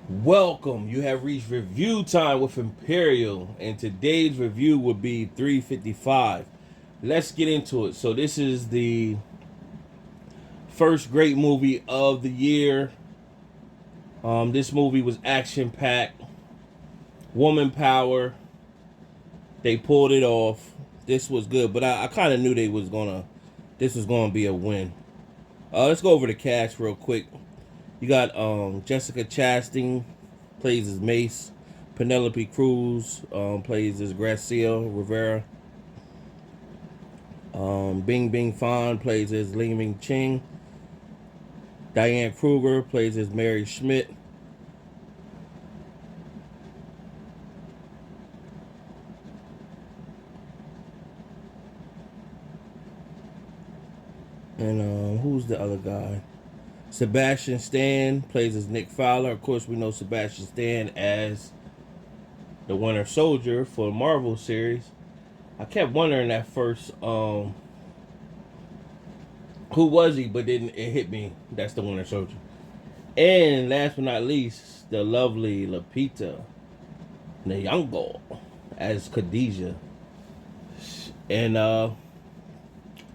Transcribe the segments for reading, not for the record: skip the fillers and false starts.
Welcome. You have reached review time with Imperial, and today's review will be 355. Let's get into it. So, this is the first great movie of the year. This movie was action packed, woman power. They pulled it off. This was good, but I kind of knew this was gonna be a win. Let's go over the cast real quick. You got Jessica Chastain plays as Mace. Penelope Cruz plays as Gracia Rivera. Bing Bing Fan plays as Lin Me Sheng. Diane Kruger plays as Mary Schmidt. And who's the other guy? Sebastian Stan plays as Nick Fowler. Of course, we know Sebastian Stan as the Winter Soldier for the Marvel series. I kept wondering at first, who was he? But then it hit me. That's the Winter Soldier. And last but not least, the lovely Lupita Nyong'o as Khadijah. And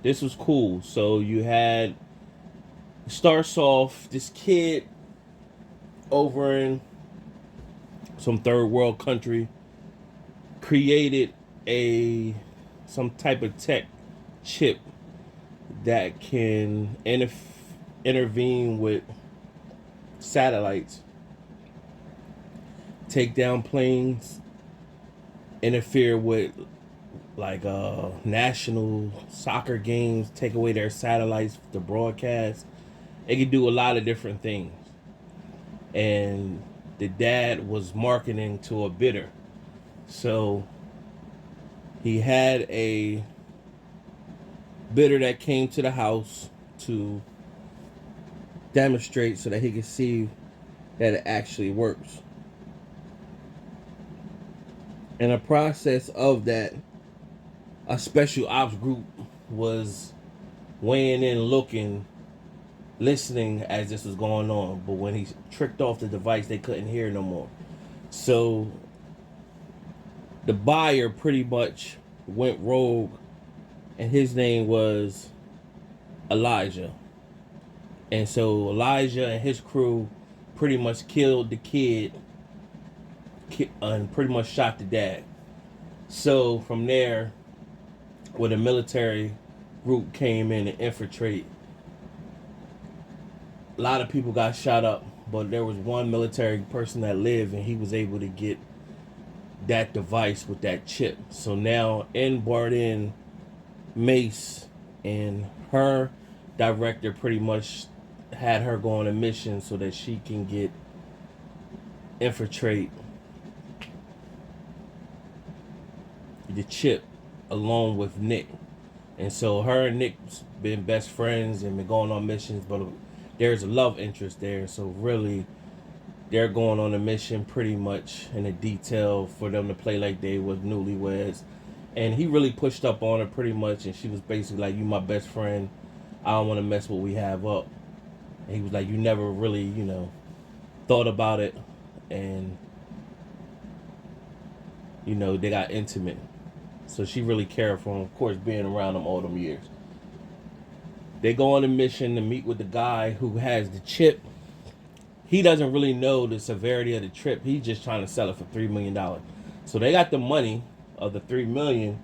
this was cool. So you had starts off this kid over in some third world country created a some type of tech chip that can intervene with satellites, take down planes, interfere with like national soccer games, take away their satellites to broadcast. It can do a lot of different things. And the dad was marketing to a bidder. So he had a bidder that came to the house to demonstrate so that he could see that it actually works. In the process of that, a special ops group was weighing in, looking, listening as this was going on. But when he tricked off the device, they couldn't hear no more. So the buyer pretty much went rogue, and his name was Elijah. And so Elijah and his crew pretty much killed the kid and pretty much shot the dad. So from there, where the military group came in and infiltrate, a lot of people got shot up, but there was one military person that lived, and he was able to get that device with that chip. So now in brought in Mace, and her director pretty much had her go on a mission so that she can get infiltrate the chip along with Nick. And so her and Nick's been best friends and been going on missions, but there's a love interest there. So really, they're going on a mission pretty much in a detail for them to play like they was newlyweds. And he really pushed up on her pretty much, and she was basically like, "You my best friend. I don't want to mess what we have up." And he was like, "You never really, thought about it," and they got intimate. So she really cared for him, of course, being around him all them years. They go on a mission to meet with the guy who has the chip. He doesn't really know the severity of the trip. He's just trying to sell it for $3 million. So they got the money of the $3 million,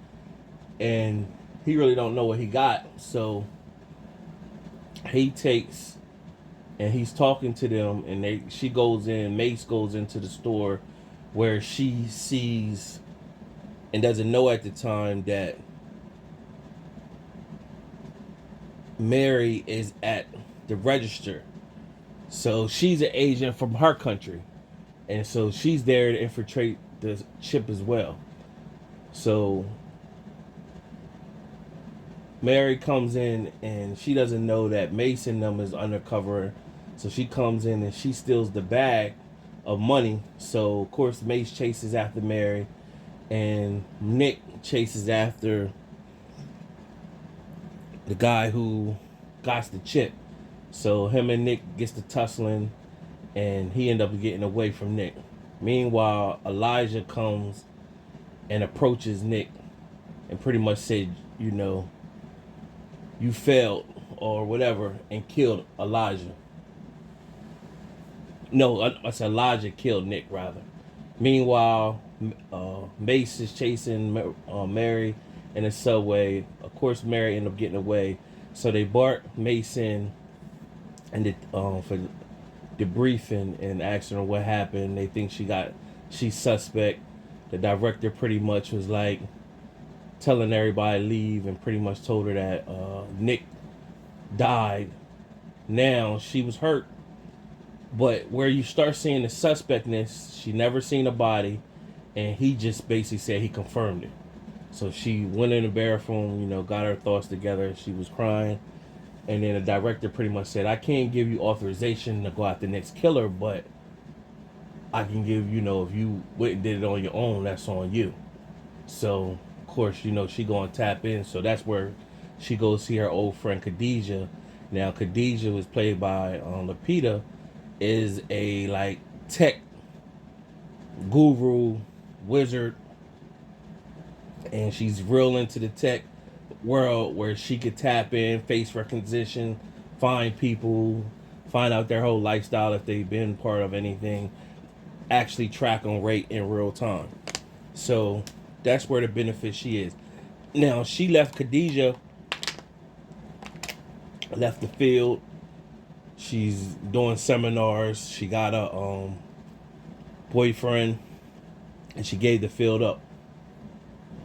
and he really don't know what he got. So he takes and he's talking to them, and she goes in. Mace goes into the store where she sees and doesn't know at the time that Mary is at the register. So she's an agent from her country, and so she's there to infiltrate the ship as well. So Mary comes in, and she doesn't know that Mace and them is undercover. So she comes in and she steals the bag of money. So of course Mace chases after Mary, and Nick chases after the guy who got the chip. So him and Nick gets to tussling, and he ended up getting away from Nick. Meanwhile, Elijah comes and approaches Nick and pretty much said, you know, you failed or whatever, and killed Elijah. No, I said Elijah killed Nick rather. Meanwhile, Mace is chasing Mary in the subway. Of course, Mary ended up getting away, so they brought Mace in and for debriefing and asking her what happened. They think she's suspect. The director pretty much was like telling everybody to leave and pretty much told her that Nick died. Now she was hurt, but where you start seeing the suspectness, she never seen a body, and he just basically said he confirmed it. So she went in the bathroom, you know, got her thoughts together. She was crying, and then the director pretty much said, "I can't give you authorization to go out the next killer, but I can give, you know, if you went and did it on your own, that's on you." So of course, you know, she gonna tap in. So that's where she goes see her old friend Khadijah. Now Khadijah was played by Lapita, is a like tech guru wizard, and she's real into the tech world where she could tap in, face recognition, find people, find out their whole lifestyle if they've been part of anything, actually track on rate in real time. So that's where the benefit she is. Now she left Khadijah, left the field. She's doing seminars. She got a boyfriend, and she gave the field up.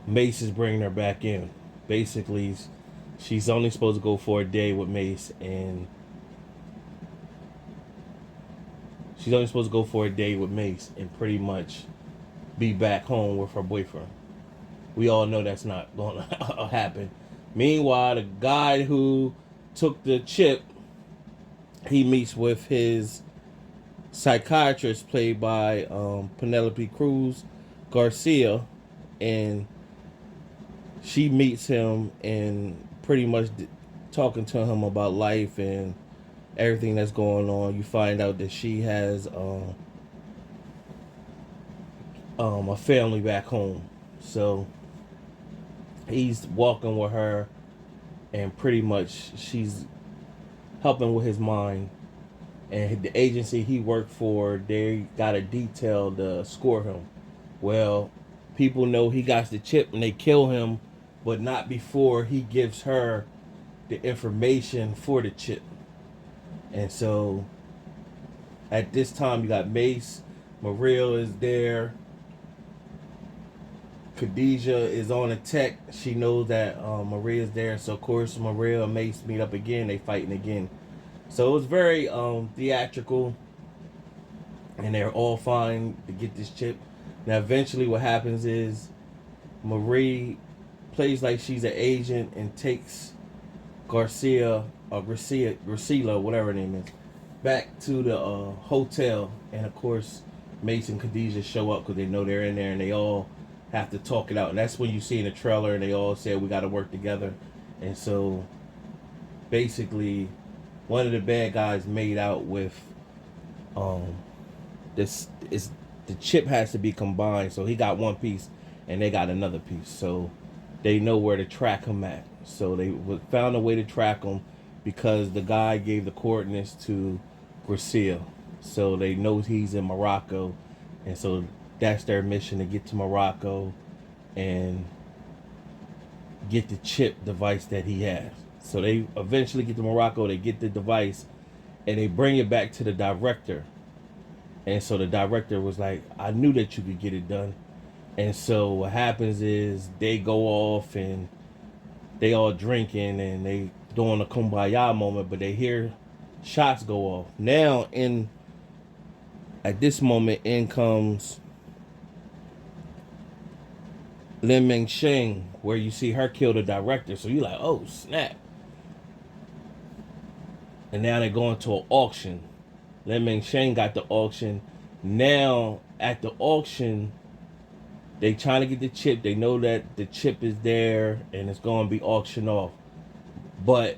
Mace is bringing her back in. Basically, she's only supposed to go for a day with Mace, and pretty much be back home with her boyfriend. We all know that's not going to happen. Meanwhile, the guy who took the chip, he meets with his psychiatrist, played by Penelope Cruz Garcia, and she meets him and pretty much talking to him about life and everything that's going on. You find out that she has a family back home, so he's walking with her, and pretty much she's helping with his mind. And the agency he worked for, they got a detail to score him. Well, people know he got the chip and they kill him, but not before he gives her the information for the chip. And so at this time, you got Mace, Maria is there, Khadijah is on the tech. She knows that Maria's there, so of course Maria and Mace meet up again. They fighting again. So it was very theatrical, and they're all fine to get this chip. Now eventually what happens is Marie plays like she's an agent and takes Garcia or Graciela, whatever her name is, back to the hotel. And of course Mace and Khadijah show up because they know they're in there, and they all have to talk it out. And that's when you see in the trailer, and they all say we got to work together. And so basically one of the bad guys made out with this is the chip has to be combined, so he got one piece and they got another piece, so they know where to track him at. So they found a way to track him because the guy gave the coordinates to Gracia, so they know he's in Morocco. And so that's their mission, to get to Morocco and get the chip device that he has. So they eventually get to Morocco, they get the device, and they bring it back to the director. And so the director was like, I knew that you could get it done. And so what happens is they go off and they all drinking and they doing a kumbaya moment, but they hear shots go off. Now at this moment in comes Lin Me Sheng, where you see her kill the director. So you're like, oh snap. And now they're going to an auction. Lin Me Sheng got the auction. Now at the auction, they trying to get the chip. They know that the chip is there and it's going to be auctioned off. But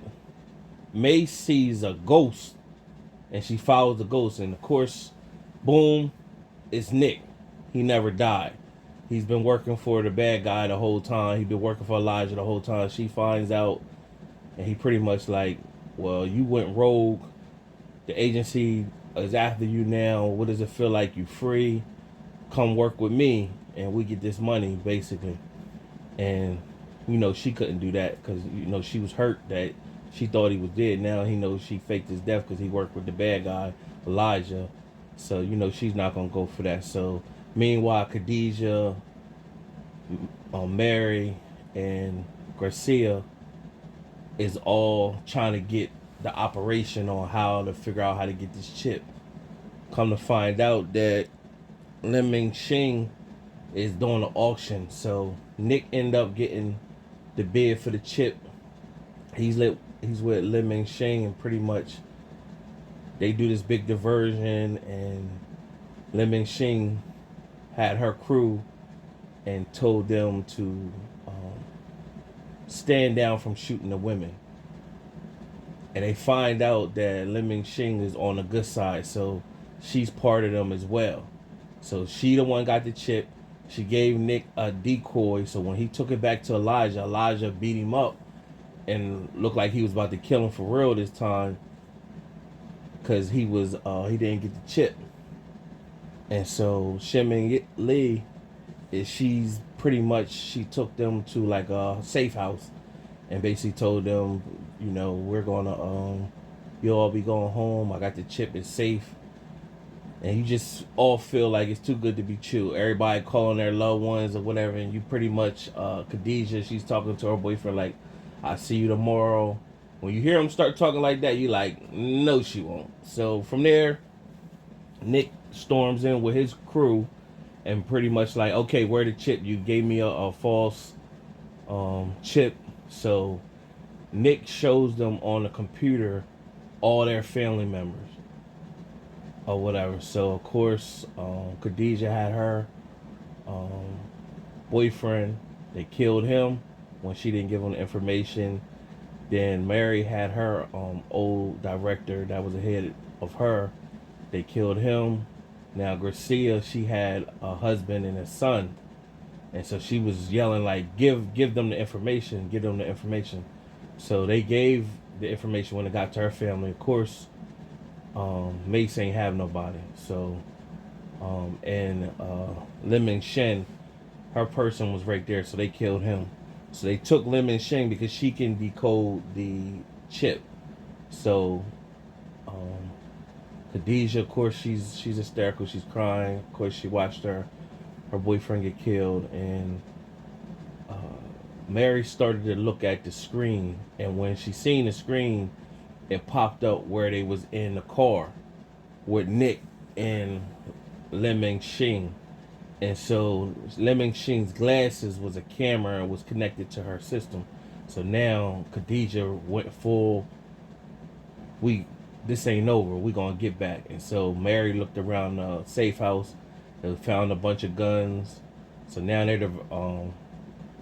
Mace sees a ghost and she follows the ghost. And of course, boom, it's Nick. He never died. He's been working for the bad guy the whole time. He's been working for Elijah the whole time. She finds out, and he pretty much like, well, you went rogue. The agency is after you now. What does it feel like? You free? Come work with me, and we get this money, basically. And she couldn't do that because she was hurt that she thought he was dead. Now he knows she faked his death because he worked with the bad guy, Elijah. So she's not gonna go for that. So meanwhile, Khadijah, Mary, and Garcia is all trying to get the operation on how to figure out how to get this chip. Come to find out that Lin Me Sheng is doing an auction. So Nick ended up getting the bid for the chip. He's with Lin Me Sheng, and pretty much they do this big diversion, and Lin Me Sheng had her crew and told them to stand down from shooting the women. And they find out that Lin Me Sheng is on the good side, so she's part of them as well. So she the one got the chip. She gave Nick a decoy, so when he took it back to Elijah, Elijah beat him up and looked like he was about to kill him for real this time because he didn't get the chip. And so Xiaoming Lee she took them to like a safe house and basically told them, we're gonna you'll all be going home. I got the chip, it's safe. And you just all feel like it's too good to be true. Everybody calling their loved ones or whatever, and you pretty much Khadijah, she's talking to her boyfriend like, I see you tomorrow. When you hear them start talking like that, you like, no, she won't. So from there, Nick storms in with his crew and pretty much like, okay, where the chip? You gave me a false chip. So Nick shows them on the computer all their family members or whatever. So of course, Khadijah had her boyfriend. They killed him when she didn't give them the information. Then Mary had her old director that was ahead of her. They killed him. Now Garcia, she had a husband and a son, and so she was yelling like, give them the information, give them the information. So they gave the information when it got to her family. Of course, Mace ain't have nobody. So and Lin Me Sheng, her person was right there, so they killed him. So they took Lin Me Sheng because she can decode the chip. So Khadijah, of course, she's hysterical. She's crying. Of course, she watched her boyfriend get killed, and Mary started to look at the screen. And when she seen the screen, it popped up where they was in the car with Nick and Lin Me Sheng. And so Lin Me Sheng's glasses was a camera and was connected to her system. So now Khadijah went full, this ain't over, we gonna get back. And so Mary looked around the safe house, they found a bunch of guns. So now they're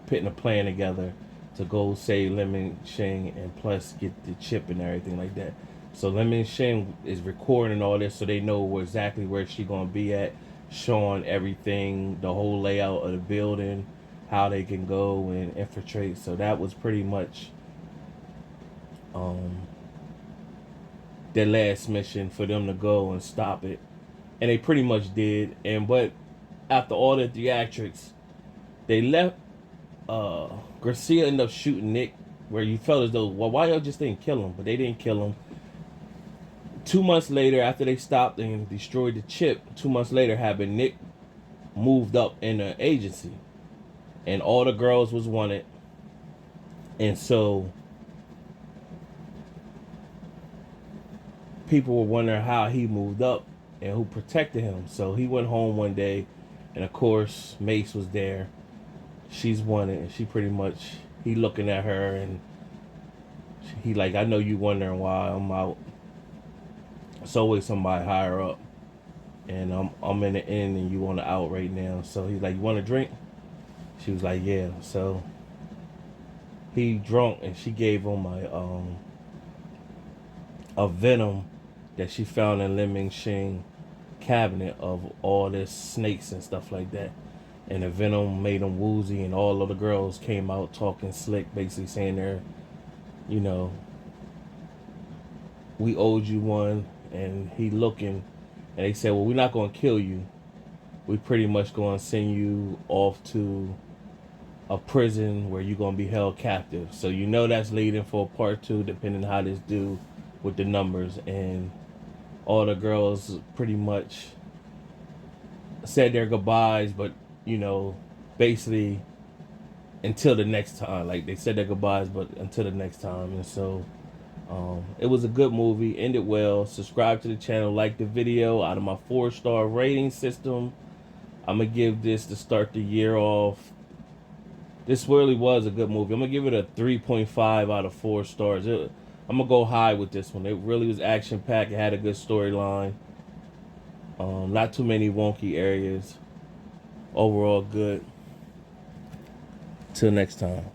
putting a plan together to go save Lin Me Sheng and plus get the chip and everything like that. So Lin Me Sheng is recording all this so they know exactly where she gonna be at, showing everything, the whole layout of the building, how they can go and infiltrate. So that was pretty much their last mission for them to go and stop it. And they pretty much did. But after all the theatrics, they left Garcia ended up shooting Nick, where you felt as though, well, why y'all just didn't kill him? But they didn't kill him. 2 months later, after they stopped and destroyed the chip, 2 months later happened, Nick moved up in the agency. And all the girls was wanted. And so people were wondering how he moved up and who protected him. So he went home one day, and of course Mace was there. She's wanted, and she pretty much, he looking at her, and he like, I know you wondering why I'm out. It's always somebody higher up, and I'm in the inn and you on the out right now. So he's like, you want a drink? She was like, yeah. So he drunk, and she gave him a venom that she found in Lin Me Sheng cabinet of all this snakes and stuff like that. And the venom made them woozy, and all of the girls came out talking slick, basically saying they're, you know, we owed you one, and he looking, and they said, well, we're not going to kill you. We pretty much going to send you off to a prison where you're going to be held captive. So you know that's leading for part two, depending on how this do with the numbers. And all the girls pretty much said their goodbyes, but, you know, basically until the next time. Like, they said their goodbyes, but until the next time. And so it was a good movie, ended well. Subscribe to the channel, like the video. Out of my 4-star rating system, I'm gonna give this to start the year off. This really was a good movie. I'm gonna give it a 3.5 out of 4 stars. I'm gonna go high with this one. It really was action packed. It had a good storyline. Not too many wonky areas. Overall good. Till next time.